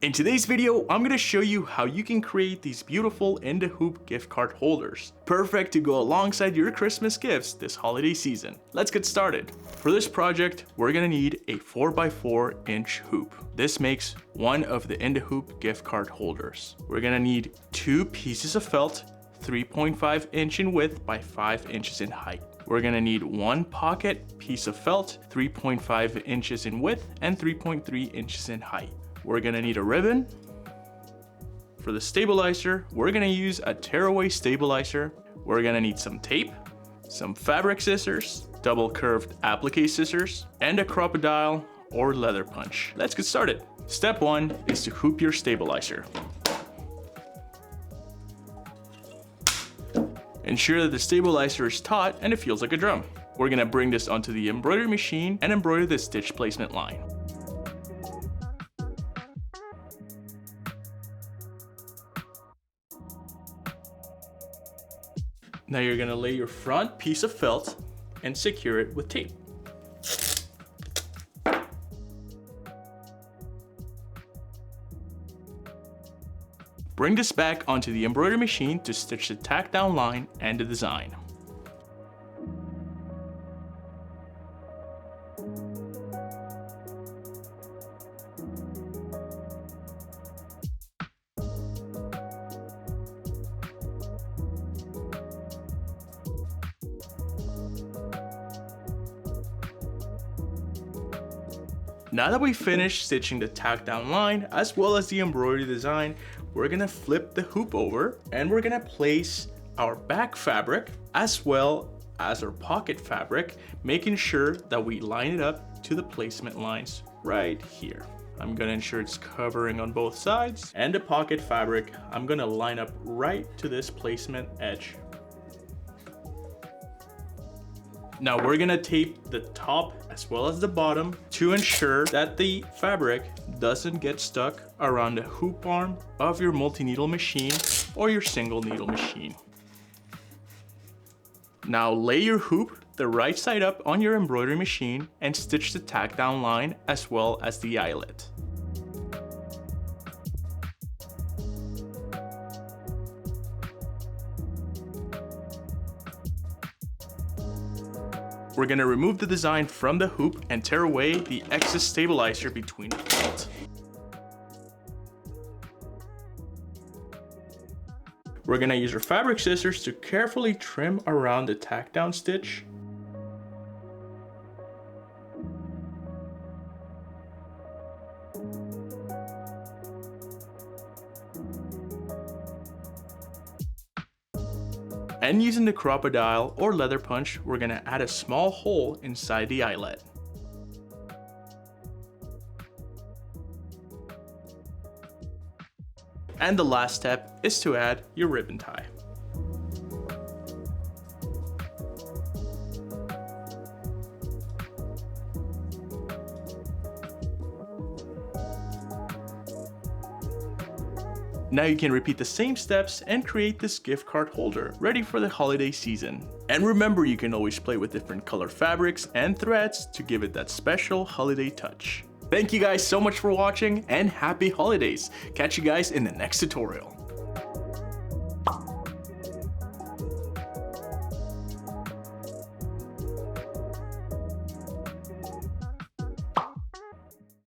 In today's video, I'm going to show you how you can create these beautiful in the hoop gift card holders. Perfect to go alongside your Christmas gifts this holiday season. Let's get started. For this project, we're going to need a 4x4 inch hoop. This makes one of the in the hoop gift card holders. We're going to need 2 pieces of felt, 3.5 inch in width by 5 inches in height. We're gonna need 1 pocket piece of felt, 3.5 inches in width and 3.3 inches in height. We're gonna need a ribbon. For the stabilizer, we're gonna use a tearaway stabilizer. We're gonna need some tape, some fabric scissors, double curved applique scissors, and a crocodile or leather punch. Let's get started. Step 1 is to hoop your stabilizer. Ensure that the stabilizer is taut and it feels like a drum. We're gonna bring this onto the embroidery machine and embroider the stitch placement line. Now you're gonna lay your front piece of felt and secure it with tape. Bring this back onto the embroidery machine to stitch the tack down line and the design. Now that we finished stitching the tack down line as well as the embroidery design, we're gonna flip the hoop over and we're gonna place our back fabric as well as our pocket fabric, making sure that we line it up to the placement lines right here. I'm gonna ensure it's covering on both sides, and the pocket fabric, I'm gonna line up right to this placement edge. Now we're gonna tape the top as well as the bottom to ensure that the fabric doesn't get stuck around the hoop arm of your multi-needle machine or your single needle machine. Now lay your hoop the right side up on your embroidery machine and stitch the tack down line as well as the eyelet. We're gonna remove the design from the hoop and tear away the excess stabilizer between the felt. We're gonna use our fabric scissors to carefully trim around the tack down stitch. And using the crocodile or leather punch, we're gonna add a small hole inside the eyelet. And the last step is to add your ribbon tie. Now you can repeat the same steps and create this gift card holder ready for the holiday season. And remember, you can always play with different color fabrics and threads to give it that special holiday touch. Thank you guys so much for watching and happy holidays. Catch you guys in the next tutorial.